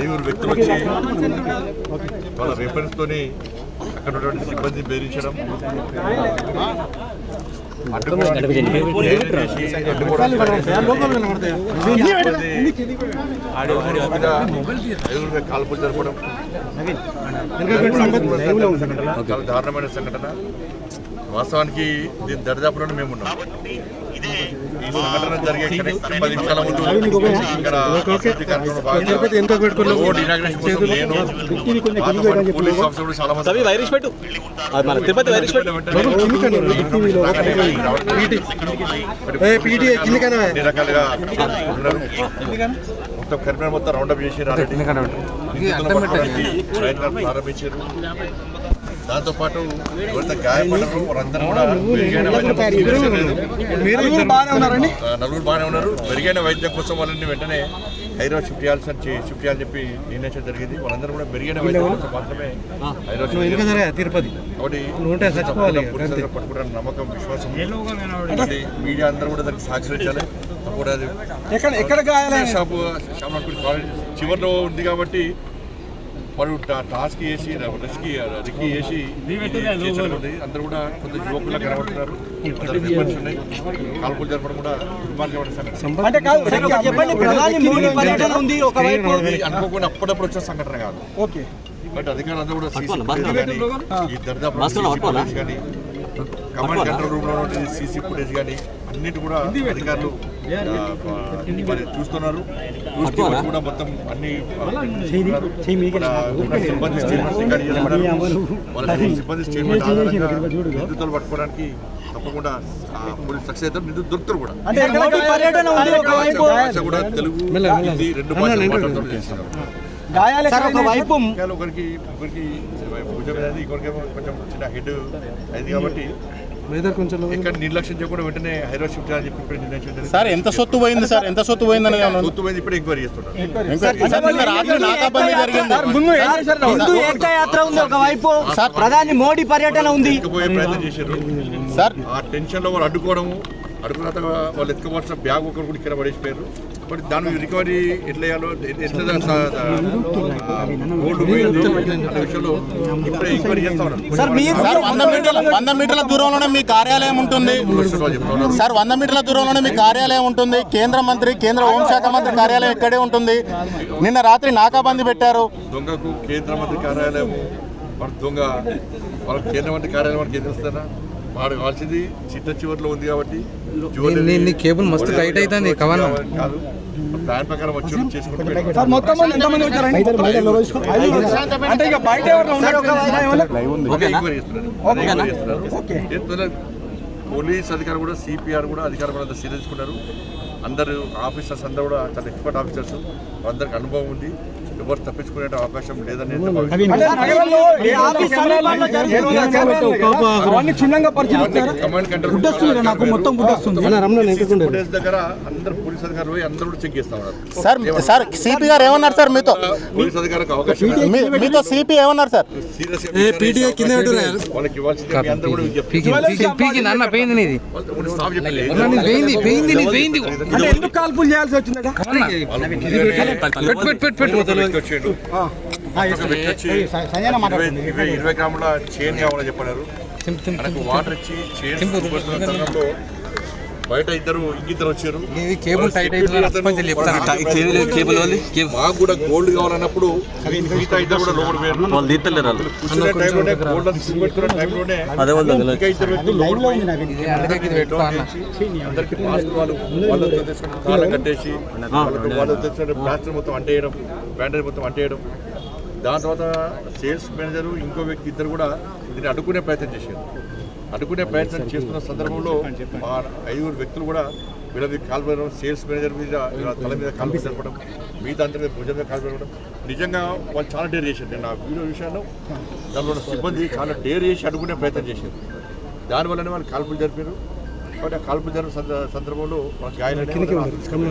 5 వ్యక్తులు వచ్చి వాళ్ళ రేపర్స్తోని అక్కడ ఉన్నటువంటి సిబ్బంది బెదిరించడం, కాల్పులు జరపడం చాలా దారుణమైన సంఘటన. వాస్తవానికి దీని దరిదాపులోనే మేము ఉన్నాం. ఈ సంఘటన జరిగే 10 నిమిషాల ముందు రోడ్ ఇనాగ్రేషన్ కోసం నేను పోలీస్ ఆఫీసర్ చాలా మంది రకాలుగా మొత్తం కరీంనగర్ మొత్తం రౌండప్ చేసి ప్రారంభించారు. దాంతోపాటు ఎవరైతే గాయపడ్డారో వారందరూ కూడా నలుగురు బాగానే ఉన్నారు. మెరుగైన వైద్యం కోసం వాళ్ళని వెంటనే హైదరాబాద్ షిఫ్ట్ చేయాలని చెప్పి నిర్ణయించడం జరిగింది. వాళ్ళందరూ కూడా మెరుగైన వైద్యం కోసం మాత్రమే హైదరాబాద్ తిరుపతి పట్టుకుంటారు నమ్మకం, విశ్వాసం. మీడియా అందరూ కూడా దానికి సహకరించాలి. అప్పుడు అది కాలేజ్ చివరిలో ఉంది కాబట్టి వాడు టాస్క్ చేసి రిస్కీ చేసి అందరూ కూడా కొంత యువకులు కనబడుతున్నారు. ఉన్నాయి కాల్పులు జరపడం కూడా అనుకోకుండా అప్పుడప్పుడు వచ్చిన సంఘటన కాదు. బట్ అధికారులందరూ కూడా ఈ దర్దాపు కానీ కమాండ్ కంట్రోల్ రూమ్ లో సీసీ ఫుటేజ్ కానీ అన్నిటి కూడా అధికారులు చూస్తున్నారు. కూడా మొత్తం అన్ని సిబ్బంది స్టేట్మెంట్ ఆధారంగా నిందితులు పట్టుకోవడానికి తప్పకుండా పోలీసు సక్సెస్ అవుతారు. నిందితులు దొరుకుతారు కూడా. తెలుగు హిందీ 2 భాషలు మాట్లాడుతూ చేస్తున్నారు. ఒకరికి భుజం అనేది ఇంకొకరికేమో కొంచెం చిన్న హెడ్ అయింది కాబట్టి ఇక్కడ నిర్లక్ష్యం చేయకుండా వెంటనే హైదరాబాద్ షిఫ్ట్ చేయాలని చెప్పి నిర్ణయించారు. సార్ ఎంత సొత్తు పోయింది సార్? ఎంత సొత్తు పోయిందని సొత్తు పోయింది ఇప్పుడు ఎంక్వైరీ చేస్తున్నారు. ప్రధాని మోడీ పర్యటన ఉంది, ప్రయత్నం చేశారు సార్. ఆ టెన్షన్ లో వాళ్ళు అడ్డుకున్న వాళ్ళు ఎత్తుకోవాల్సిన బ్యాగ్ ఒకరు కూడా ఇక్కడ పడేసిపోయారు. బట్ దాని రికవరీ ఎట్లా చేయాలో విషయంలో ఇప్పుడే ఎంక్వైరీ చేస్తా ఉన్నారు. 100 మీటర్ల దూరంలోనే మీ కార్యాలయం ఉంటుంది సార్. 100 మీటర్ల దూరంలోనే మీ కార్యాలయం ఉంటుంది. కేంద్ర హోంశాఖ మంత్రి కార్యాలయం ఇక్కడే ఉంటుంది. నిన్న రాత్రి నాకాబందీ పెట్టారు. దొంగకు కేంద్ర మంత్రి కార్యాలయం దొంగ వాళ్ళకి కేంద్ర మంత్రి కార్యాలయం మనకి ఏం చేస్తారా? వాడు కావాల్సింది చిట్ట చివరిలో ఉంది కాబట్టి కేబుల్ మస్తు టైట్ అవుతుంది కాదు. ప్లాన్ ప్రకారం వచ్చి చేసుకుంటూ పోలీస్ అధికారులు కూడా సిపిఆర్ కూడా అధికారులు కూడా సీరియస్ తీసుకున్నారు. అందరు ఆఫీసర్స్ అందరూ కూడా చాలా ఎక్స్పర్ట్ ఆఫీసర్స్, అందరికి అనుభవం ఉంది. ఎవరు తప్పించుకునే అవకాశం లేదని కమాండ్ కంట్రోల్ దగ్గర అందరు పోలీస్ అధికారులు అందరూ కూడా చెక్ చేస్తా ఉన్నారు. సార్ సిపి గారు ఏమన్నారు సార్ మీతో? పోలీస్ అధికారులకు అవకాశం మీతో సిపి ఏమన్నారు సార్? వాళ్ళకి ఇవ్వాల్సింది అందరూ కూడా ఎందుకు కాల్పులు చేయాల్సి వచ్చిందట? 20 గ్రాముల చైన్ కావాలని చెప్పారు. మనకు వాటర్ ఇచ్చి చైన్ బయట ఇంకిద్దరు వచ్చారు. మాకు కూడా గోల్డ్ కావాలన్నప్పుడు మిగతా ఇద్దరు కూడా లోపల అందరికి కాళ్ళ కట్టేసి వాళ్ళు తెచ్చిన ప్లాస్టర్ మొత్తం అంటేయడం, బ్యాండేజ్ మొత్తం అంటేయడం. దాని తర్వాత సేల్స్ మేనేజర్ ఇంకో వ్యక్తి ఇద్దరు కూడా దీన్ని అడ్డుకునే ప్రయత్నం చేశారు. అడ్డుకునే ప్రయత్నం చేస్తున్న సందర్భంలో మా 5 వ్యక్తులు కూడా వీళ్ళది కాల్పడం, సేల్స్ మేనేజర్ మీద తల మీద కాల్పు జరపడం, మిగతా అందరి మీద భుజం మీద కాల్పు జరపడం. నిజంగా వాళ్ళు చాలా డేర్ చేశారు. నేను ఆ వీడియో విషయంలో దానిలో సిబ్బంది చాలా డేర్ చేసి అడ్డుకునే ప్రయత్నం చేశారు. దానివల్లనే వాళ్ళు కాల్పులు జరిపారు. కాబట్టి ఆ కాల్పులు జరిపిన సందర్భంలో వాళ్ళకి గాయాలు